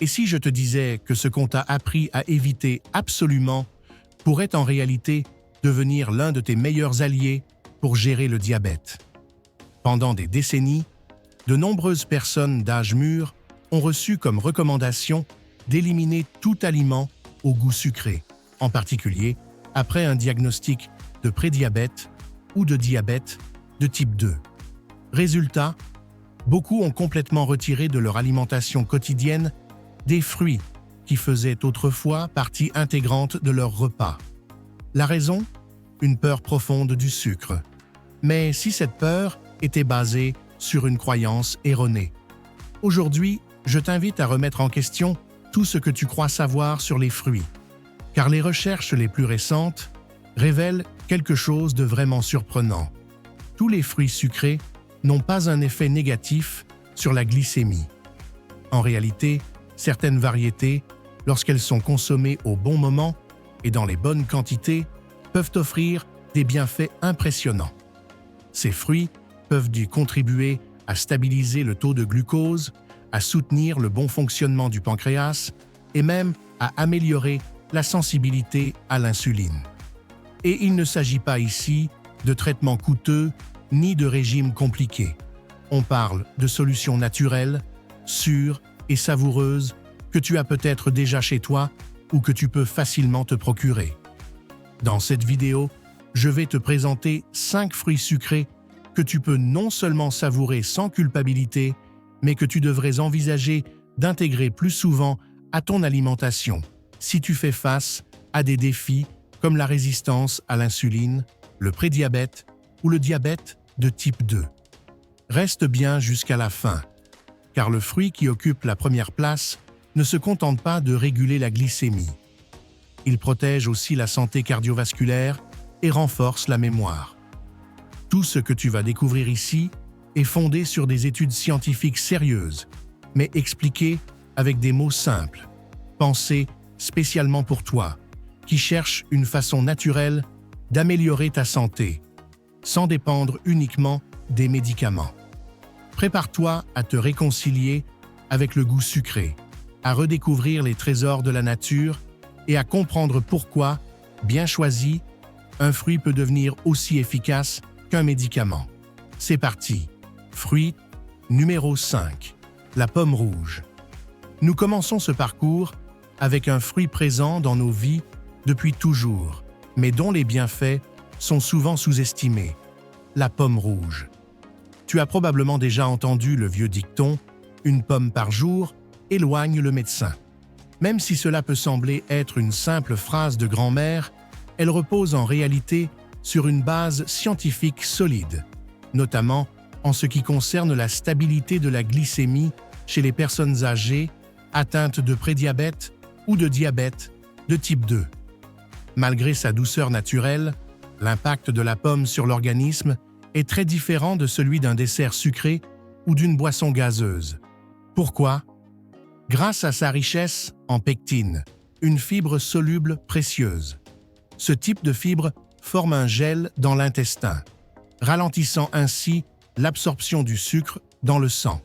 Et si je te disais que ce qu'on t'a appris à éviter absolument pourrait en réalité devenir l'un de tes meilleurs alliés pour gérer le diabète? Pendant des décennies, de nombreuses personnes d'âge mûr ont reçu comme recommandation d'éliminer tout aliment au goût sucré, en particulier après un diagnostic de prédiabète ou de diabète de type 2. Résultat, beaucoup ont complètement retiré de leur alimentation quotidienne des fruits qui faisaient autrefois partie intégrante de leur repas. La raison? Une peur profonde du sucre. Mais si cette peur était basée sur une croyance erronée? Aujourd'hui, je t'invite à remettre en question tout ce que tu crois savoir sur les fruits, car les recherches les plus récentes révèlent quelque chose de vraiment surprenant. Tous les fruits sucrés n'ont pas un effet négatif sur la glycémie. En réalité, certaines variétés, lorsqu'elles sont consommées au bon moment et dans les bonnes quantités, peuvent offrir des bienfaits impressionnants. Ces fruits peuvent contribuer à stabiliser le taux de glucose, à soutenir le bon fonctionnement du pancréas et même à améliorer la sensibilité à l'insuline. Et il ne s'agit pas ici de traitements coûteux ni de régimes compliqués. On parle de solutions naturelles, sûres et savoureuses que tu as peut-être déjà chez toi ou que tu peux facilement te procurer. Dans cette vidéo, je vais te présenter 5 fruits sucrés que tu peux non seulement savourer sans culpabilité, mais que tu devrais envisager d'intégrer plus souvent à ton alimentation si tu fais face à des défis comme la résistance à l'insuline, le prédiabète ou le diabète de type 2. Reste bien jusqu'à la fin, car le fruit qui occupe la première place ne se contente pas de réguler la glycémie. Il protège aussi la santé cardiovasculaire et renforce la mémoire. Tout ce que tu vas découvrir ici est fondé sur des études scientifiques sérieuses, mais expliquées avec des mots simples, pensés spécialement pour toi, qui cherches une façon naturelle d'améliorer ta santé, sans dépendre uniquement des médicaments. Prépare-toi à te réconcilier avec le goût sucré, à redécouvrir les trésors de la nature et à comprendre pourquoi, bien choisi, un fruit peut devenir aussi efficace qu'un médicament. C'est parti. Fruit numéro 5. La pomme rouge. Nous commençons ce parcours avec un fruit présent dans nos vies depuis toujours, mais dont les bienfaits sont souvent sous-estimés. La pomme rouge. Tu as probablement déjà entendu le vieux dicton « Une pomme par jour éloigne le médecin ». Même si cela peut sembler être une simple phrase de grand-mère, elle repose en réalité sur une base scientifique solide, notamment en ce qui concerne la stabilité de la glycémie chez les personnes âgées atteintes de prédiabète ou de diabète de type 2. Malgré sa douceur naturelle, l'impact de la pomme sur l'organisme est très différent de celui d'un dessert sucré ou d'une boisson gazeuse. Pourquoi? Grâce à sa richesse en pectine, une fibre soluble précieuse. Ce type de fibre forme un gel dans l'intestin, ralentissant ainsi l'absorption du sucre dans le sang.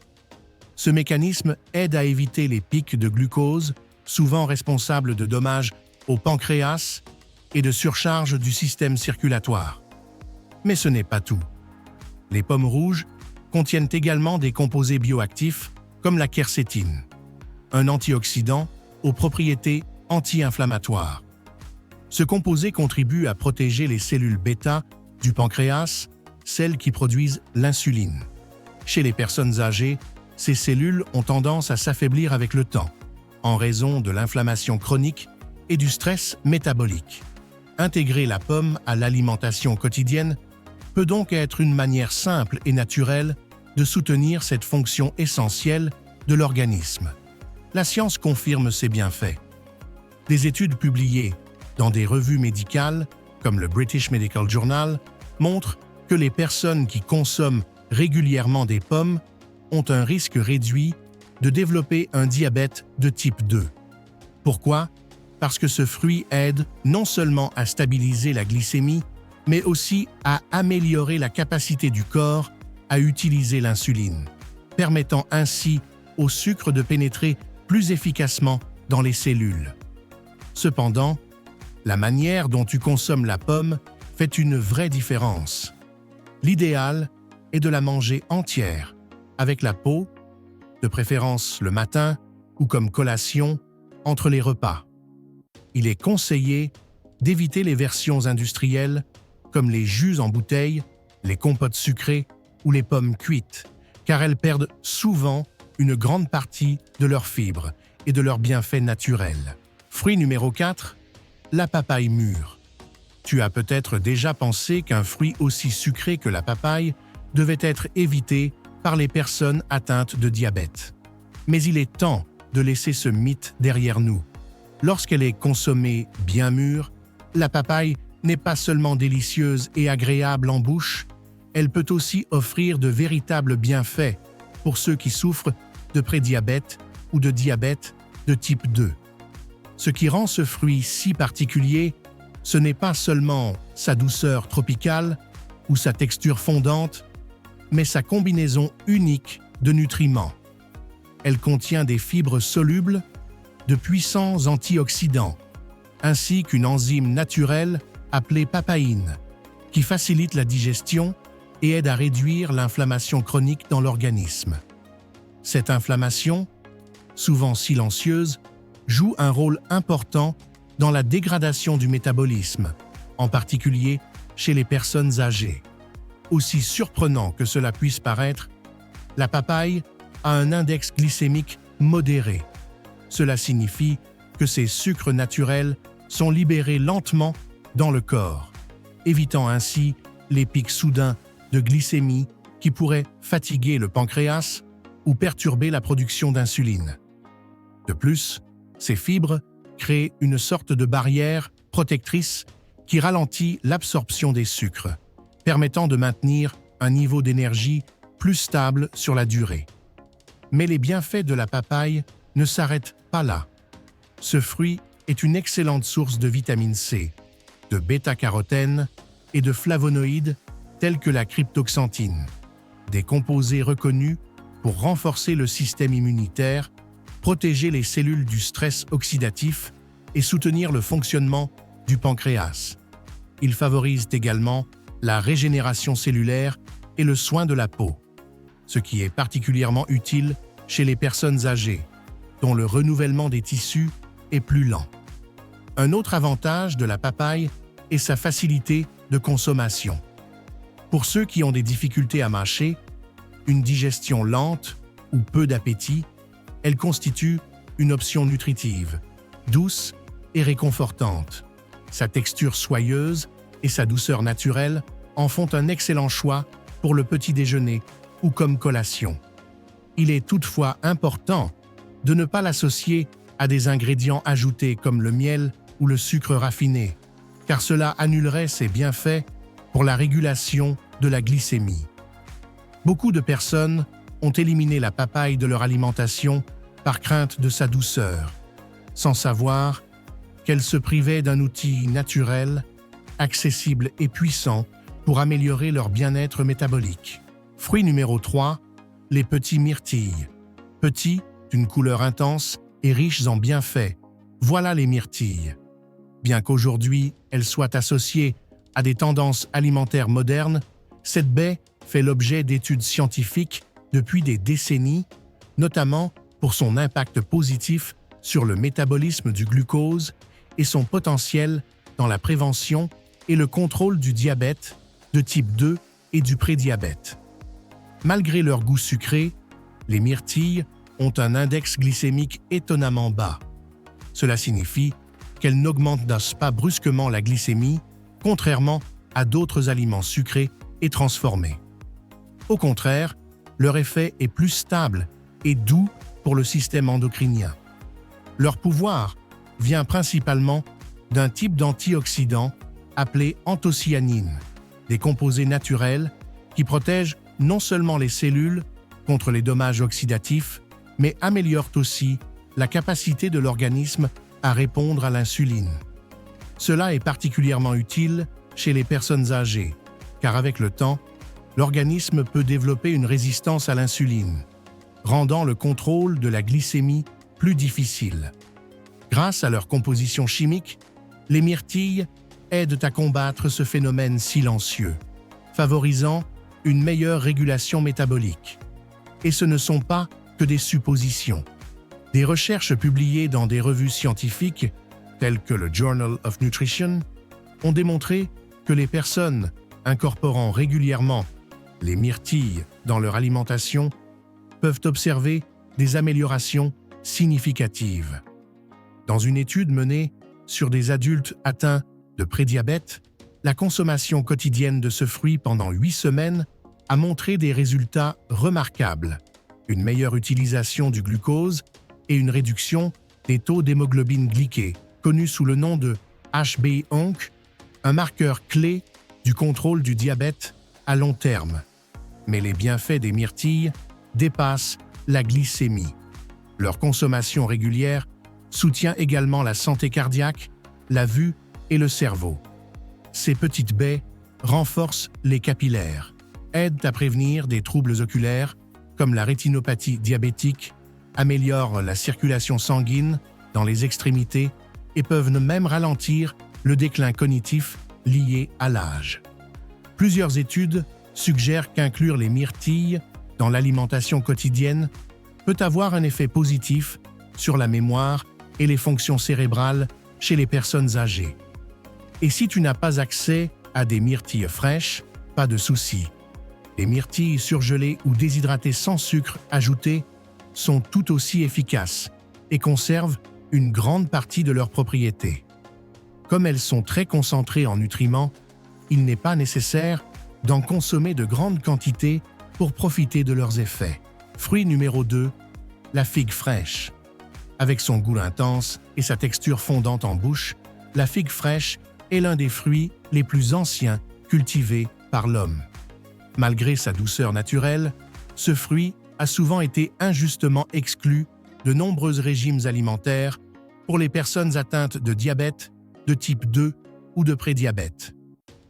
Ce mécanisme aide à éviter les pics de glucose, souvent responsables de dommages au pancréas et de surcharge du système circulatoire. Mais ce n'est pas tout. Les pommes rouges contiennent également des composés bioactifs comme la quercétine, un antioxydant aux propriétés anti-inflammatoires. Ce composé contribue à protéger les cellules bêta du pancréas, celles qui produisent l'insuline. Chez les personnes âgées, ces cellules ont tendance à s'affaiblir avec le temps, en raison de l'inflammation chronique et du stress métabolique. Intégrer la pomme à l'alimentation quotidienne peut donc être une manière simple et naturelle de soutenir cette fonction essentielle de l'organisme. La science confirme ces bienfaits. Des études publiées dans des revues médicales, comme le British Medical Journal, montrent que les personnes qui consomment régulièrement des pommes ont un risque réduit de développer un diabète de type 2. Pourquoi? Parce que ce fruit aide non seulement à stabiliser la glycémie, mais aussi à améliorer la capacité du corps à utiliser l'insuline, permettant ainsi au sucre de pénétrer plus efficacement dans les cellules. Cependant, la manière dont tu consommes la pomme fait une vraie différence. L'idéal est de la manger entière, avec la peau, de préférence le matin ou comme collation entre les repas. Il est conseillé d'éviter les versions industrielles comme les jus en bouteille, les compotes sucrées ou les pommes cuites, car elles perdent souvent une grande partie de leurs fibres et de leurs bienfaits naturels. Fruit numéro 4, la papaye mûre. Tu as peut-être déjà pensé qu'un fruit aussi sucré que la papaye devait être évité par les personnes atteintes de diabète. Mais il est temps de laisser ce mythe derrière nous. Lorsqu'elle est consommée bien mûre, la papaye n'est pas seulement délicieuse et agréable en bouche, elle peut aussi offrir de véritables bienfaits pour ceux qui souffrent de prédiabète ou de diabète de type 2. Ce qui rend ce fruit si particulier, ce n'est pas seulement sa douceur tropicale ou sa texture fondante, mais sa combinaison unique de nutriments. Elle contient des fibres solubles, de puissants antioxydants, ainsi qu'une enzyme naturelle appelée papaïne, qui facilite la digestion et aide à réduire l'inflammation chronique dans l'organisme. Cette inflammation, souvent silencieuse, joue un rôle important dans la dégradation du métabolisme, en particulier chez les personnes âgées. Aussi surprenant que cela puisse paraître, la papaye a un index glycémique modéré. Cela signifie que ces sucres naturels sont libérés lentement dans le corps, évitant ainsi les pics soudains de glycémie qui pourraient fatiguer le pancréas ou perturber la production d'insuline. De plus, ces fibres créent une sorte de barrière protectrice qui ralentit l'absorption des sucres, permettant de maintenir un niveau d'énergie plus stable sur la durée. Mais les bienfaits de la papaye ne s'arrêtent pas là. Ce fruit est une excellente source de vitamine C, de bêta-carotène et de flavonoïdes tels que la cryptoxanthine, des composés reconnus pour renforcer le système immunitaire, protéger les cellules du stress oxydatif et soutenir le fonctionnement du pancréas. Ils favorisent également la régénération cellulaire et le soin de la peau, ce qui est particulièrement utile chez les personnes âgées, dont le renouvellement des tissus est plus lent. Un autre avantage de la papaye est sa facilité de consommation. Pour ceux qui ont des difficultés à mâcher, une digestion lente ou peu d'appétit, elle constitue une option nutritive, douce et réconfortante. Sa texture soyeuse et sa douceur naturelle en font un excellent choix pour le petit déjeuner ou comme collation. Il est toutefois important de ne pas l'associer à des ingrédients ajoutés comme le miel ou le sucre raffiné, car cela annulerait ses bienfaits pour la régulation de la glycémie. Beaucoup de personnes ont éliminé la papaye de leur alimentation par crainte de sa douceur, sans savoir qu'elle se privait d'un outil naturel, accessible et puissant pour améliorer leur bien-être métabolique. Fruit numéro 3, les petits myrtilles. Petits, d'une couleur intense et riches en bienfaits, voilà les myrtilles. Bien qu'aujourd'hui elles soient associées à des tendances alimentaires modernes, cette baie fait l'objet d'études scientifiques depuis des décennies, notamment pour son impact positif sur le métabolisme du glucose et son potentiel dans la prévention et le contrôle du diabète de type 2 et du prédiabète. Malgré leur goût sucré, les myrtilles ont un index glycémique étonnamment bas. Cela signifie qu'elles n'augmentent pas brusquement la glycémie, contrairement à d'autres aliments sucrés et transformés. Au contraire, leur effet est plus stable et doux pour le système endocrinien. Leur pouvoir vient principalement d'un type d'antioxydant appelé anthocyanine, des composés naturels qui protègent non seulement les cellules contre les dommages oxydatifs, mais améliorent aussi la capacité de l'organisme à répondre à l'insuline. Cela est particulièrement utile chez les personnes âgées, car avec le temps, l'organisme peut développer une résistance à l'insuline, rendant le contrôle de la glycémie plus difficile. Grâce à leur composition chimique, les myrtilles aident à combattre ce phénomène silencieux, favorisant une meilleure régulation métabolique. Et ce ne sont pas que des suppositions. Des recherches publiées dans des revues scientifiques, telles que le Journal of Nutrition, ont démontré que les personnes incorporant régulièrement les myrtilles dans leur alimentation peuvent observer des améliorations significatives. Dans une étude menée sur des adultes atteints de prédiabète, la consommation quotidienne de ce fruit pendant 8 semaines a montré des résultats remarquables, une meilleure utilisation du glucose et une réduction des taux d'hémoglobine glyquée, connu sous le nom de HbA1c, un marqueur clé du contrôle du diabète à long terme. Mais les bienfaits des myrtilles dépassent la glycémie. Leur consommation régulière soutient également la santé cardiaque, la vue et le cerveau. Ces petites baies renforcent les capillaires, aident à prévenir des troubles oculaires comme la rétinopathie diabétique, améliorent la circulation sanguine dans les extrémités et peuvent même ralentir le déclin cognitif lié à l'âge. Plusieurs études suggèrent qu'inclure les myrtilles dans l'alimentation quotidienne peut avoir un effet positif sur la mémoire et les fonctions cérébrales chez les personnes âgées. Et si tu n'as pas accès à des myrtilles fraîches, pas de souci. Les myrtilles surgelées ou déshydratées sans sucre ajouté sont tout aussi efficaces et conservent une grande partie de leurs propriétés. Comme elles sont très concentrées en nutriments, il n'est pas nécessaire d'en consommer de grandes quantités pour profiter de leurs effets. Fruit numéro 2, la figue fraîche. Avec son goût intense et sa texture fondante en bouche, la figue fraîche est l'un des fruits les plus anciens cultivés par l'homme. Malgré sa douceur naturelle, ce fruit a souvent été injustement exclu de nombreux régimes alimentaires pour les personnes atteintes de diabète de type 2 ou de prédiabète.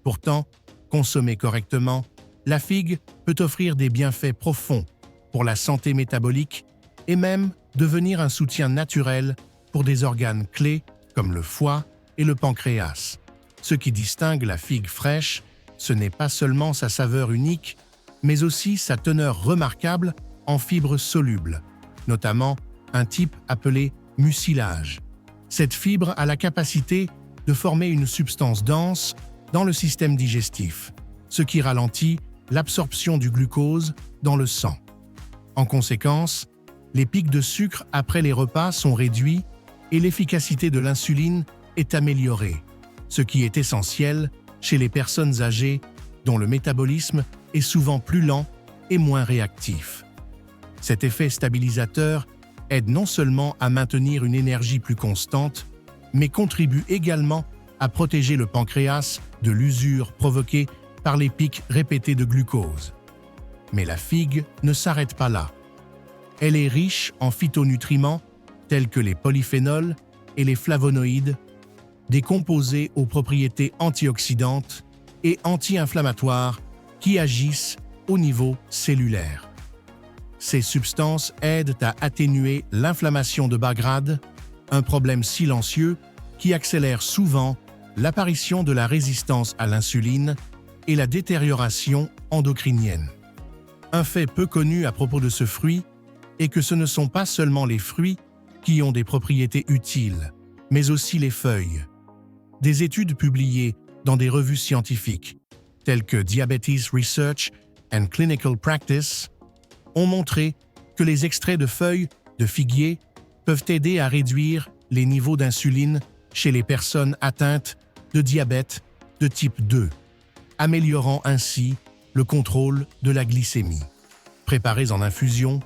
Pourtant, consommée correctement, la figue peut offrir des bienfaits profonds pour la santé métabolique et même devenir un soutien naturel pour des organes clés comme le foie et le pancréas. Ce qui distingue la figue fraîche, ce n'est pas seulement sa saveur unique, mais aussi sa teneur remarquable en fibres solubles, notamment un type appelé mucilage. Cette fibre a la capacité de former une substance dense dans le système digestif, ce qui ralentit l'absorption du glucose dans le sang. En conséquence, les pics de sucre après les repas sont réduits et l'efficacité de l'insuline est améliorée, ce qui est essentiel chez les personnes âgées dont le métabolisme est souvent plus lent et moins réactif. Cet effet stabilisateur aide non seulement à maintenir une énergie plus constante, mais contribue également à protéger le pancréas de l'usure provoquée par les pics répétés de glucose. Mais la figue ne s'arrête pas là. Elle est riche en phytonutriments tels que les polyphénols et les flavonoïdes, des composés aux propriétés antioxydantes et anti-inflammatoires qui agissent au niveau cellulaire. Ces substances aident à atténuer l'inflammation de bas grade, un problème silencieux qui accélère souvent l'apparition de la résistance à l'insuline et la détérioration endocrinienne. Un fait peu connu à propos de ce fruit est que ce ne sont pas seulement les fruits qui ont des propriétés utiles, mais aussi les feuilles. Des études publiées dans des revues scientifiques, telles que Diabetes Research and Clinical Practice, ont montré que les extraits de feuilles de figuier peuvent aider à réduire les niveaux d'insuline chez les personnes atteintes de diabète de type 2, améliorant ainsi le contrôle de la glycémie. Préparées en infusion,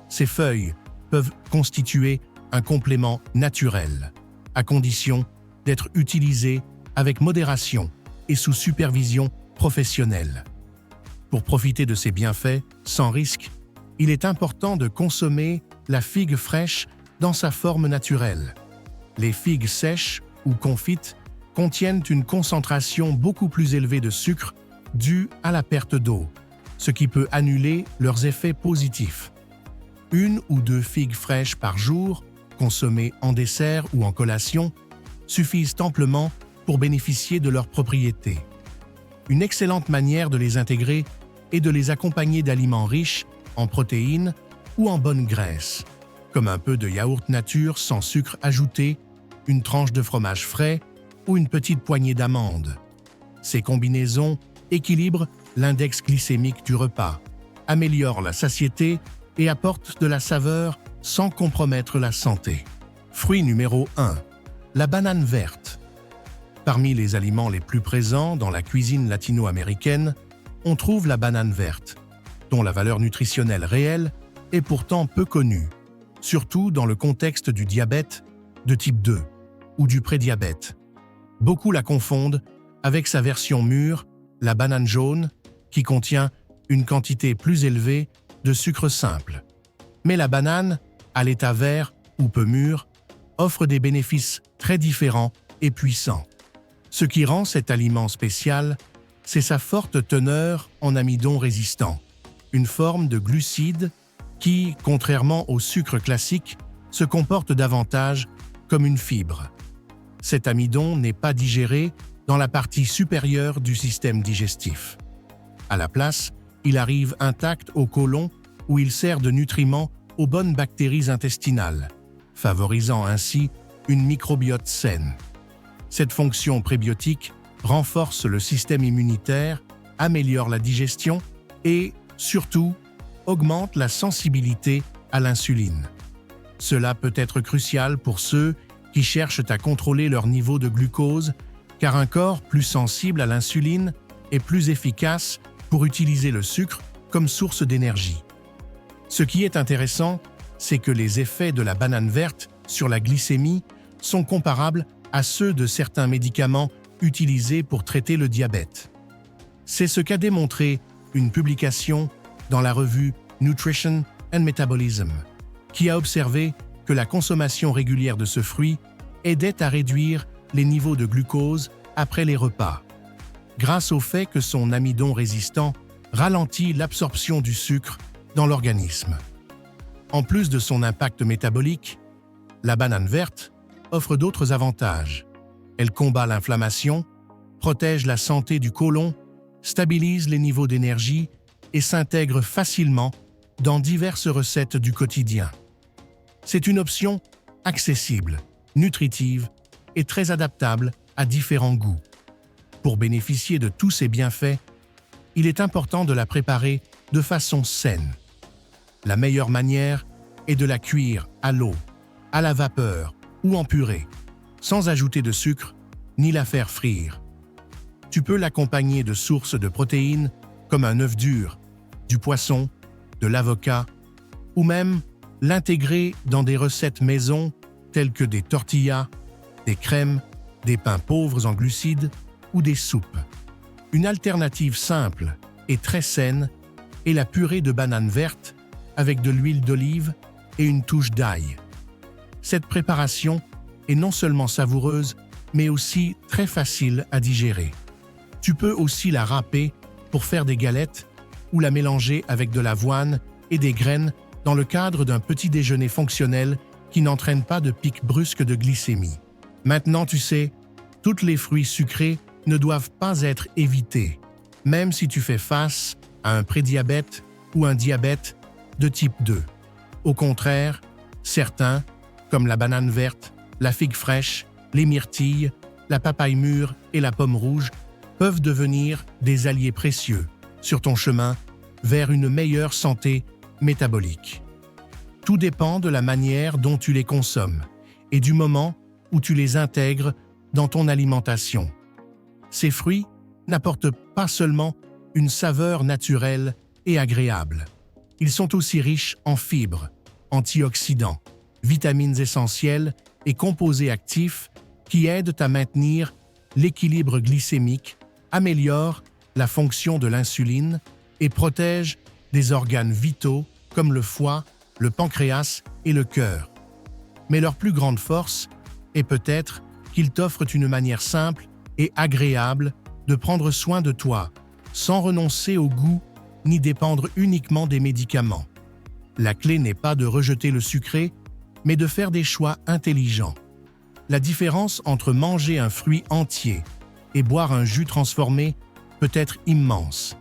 ces feuilles peuvent constituer un complément naturel, à condition d'être utilisées avec modération et sous supervision professionnelle. Pour profiter de ces bienfaits sans risque, il est important de consommer la figue fraîche dans sa forme naturelle. Les figues sèches ou confites contiennent une concentration beaucoup plus élevée de sucre due à la perte d'eau, ce qui peut annuler leurs effets positifs. 1 ou 2 figues fraîches par jour consommés en dessert ou en collation, suffisent amplement pour bénéficier de leurs propriétés. Une excellente manière de les intégrer est de les accompagner d'aliments riches en protéines ou en bonnes graisses, comme un peu de yaourt nature sans sucre ajouté, une tranche de fromage frais ou une petite poignée d'amandes. Ces combinaisons équilibrent l'index glycémique du repas, améliorent la satiété et apportent de la saveur sans compromettre la santé. Fruit numéro 1. La banane verte. Parmi les aliments les plus présents dans la cuisine latino-américaine, on trouve la banane verte, dont la valeur nutritionnelle réelle est pourtant peu connue, surtout dans le contexte du diabète de type 2 ou du prédiabète. Beaucoup la confondent avec sa version mûre, la banane jaune, qui contient une quantité plus élevée de sucre simple. Mais la banane, à l'état vert ou peu mûr, offre des bénéfices très différents et puissants. Ce qui rend cet aliment spécial, c'est sa forte teneur en amidon résistant, une forme de glucide qui, contrairement au sucre classique, se comporte davantage comme une fibre. Cet amidon n'est pas digéré dans la partie supérieure du système digestif. À la place, il arrive intact au côlon où il sert de nutriment aux bonnes bactéries intestinales, favorisant ainsi une microbiote saine. Cette fonction prébiotique renforce le système immunitaire, améliore la digestion et, surtout, augmente la sensibilité à l'insuline. Cela peut être crucial pour ceux qui cherchent à contrôler leur niveau de glucose, car un corps plus sensible à l'insuline est plus efficace pour utiliser le sucre comme source d'énergie. Ce qui est intéressant, c'est que les effets de la banane verte sur la glycémie sont comparables à ceux de certains médicaments utilisés pour traiter le diabète. C'est ce qu'a démontré une publication dans la revue Nutrition and Metabolism, qui a observé que la consommation régulière de ce fruit aidait à réduire les niveaux de glucose après les repas, grâce au fait que son amidon résistant ralentit l'absorption du sucre dans l'organisme. En plus de son impact métabolique, la banane verte offre d'autres avantages. Elle combat l'inflammation, protège la santé du côlon, stabilise les niveaux d'énergie et s'intègre facilement dans diverses recettes du quotidien. C'est une option accessible, nutritive et très adaptable à différents goûts. Pour bénéficier de tous ces bienfaits, il est important de la préparer de façon saine. La meilleure manière est de la cuire à l'eau, à la vapeur ou en purée, sans ajouter de sucre ni la faire frire. Tu peux l'accompagner de sources de protéines comme un œuf dur, du poisson, de l'avocat, ou même l'intégrer dans des recettes maison telles que des tortillas, des crèmes, des pains pauvres en glucides ou des soupes. Une alternative simple et très saine est la purée de banane verte avec de l'huile d'olive et une touche d'ail. Cette préparation est non seulement savoureuse, mais aussi très facile à digérer. Tu peux aussi la râper pour faire des galettes ou la mélanger avec de l'avoine et des graines dans le cadre d'un petit déjeuner fonctionnel qui n'entraîne pas de pic brusque de glycémie. Maintenant, tu sais, tous les fruits sucrés ne doivent pas être évités, même si tu fais face à un prédiabète ou un diabète de type 2. Au contraire, certains, comme la banane verte, la figue fraîche, les myrtilles, la papaye mûre et la pomme rouge, peuvent devenir des alliés précieux sur ton chemin vers une meilleure santé métabolique. Tout dépend de la manière dont tu les consommes et du moment où tu les intègres dans ton alimentation. Ces fruits n'apportent pas seulement une saveur naturelle et agréable. Ils sont aussi riches en fibres, antioxydants, vitamines essentielles et composés actifs qui aident à maintenir l'équilibre glycémique, améliorent la fonction de l'insuline et protègent des organes vitaux comme le foie, le pancréas et le cœur. Mais leur plus grande force est peut-être qu'ils t'offrent une manière simple et agréable de prendre soin de toi, sans renoncer au goût ni dépendre uniquement des médicaments. La clé n'est pas de rejeter le sucré, mais de faire des choix intelligents. La différence entre manger un fruit entier et boire un jus transformé peut être immense.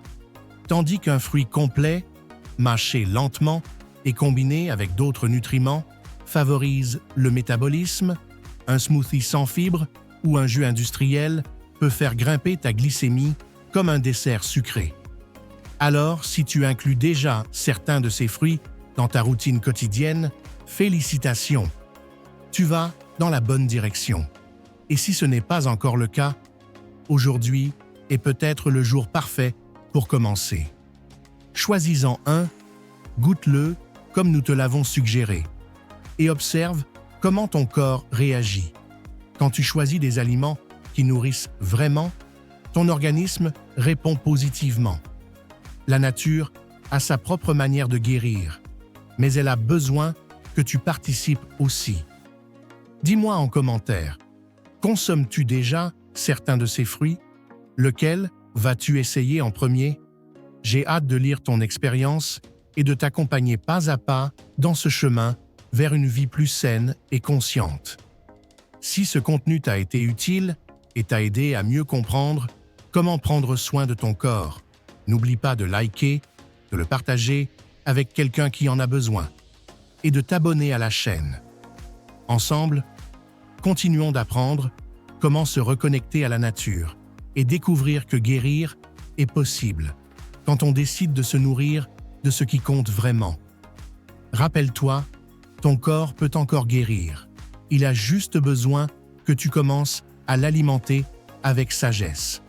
Tandis qu'un fruit complet, mâché lentement et combiné avec d'autres nutriments, favorise le métabolisme, un smoothie sans fibres ou un jus industriel peut faire grimper ta glycémie comme un dessert sucré. Alors, si tu inclus déjà certains de ces fruits dans ta routine quotidienne, félicitations! Tu vas dans la bonne direction. Et si ce n'est pas encore le cas, aujourd'hui est peut-être le jour parfait pour commencer. Choisis-en un, goûte-le comme nous te l'avons suggéré, et observe comment ton corps réagit. Quand tu choisis des aliments qui nourrissent vraiment, ton organisme répond positivement. La nature a sa propre manière de guérir, mais elle a besoin que tu participes aussi. Dis-moi en commentaire, consommes-tu déjà certains de ces fruits? Lequel vas-tu essayer en premier? J'ai hâte de lire ton expérience et de t'accompagner pas à pas dans ce chemin vers une vie plus saine et consciente. Si ce contenu t'a été utile et t'a aidé à mieux comprendre comment prendre soin de ton corps, n'oublie pas de liker, de le partager avec quelqu'un qui en a besoin et de t'abonner à la chaîne. Ensemble, continuons d'apprendre comment se reconnecter à la nature et découvrir que guérir est possible quand on décide de se nourrir de ce qui compte vraiment. Rappelle-toi, ton corps peut encore guérir. Il a juste besoin que tu commences à l'alimenter avec sagesse.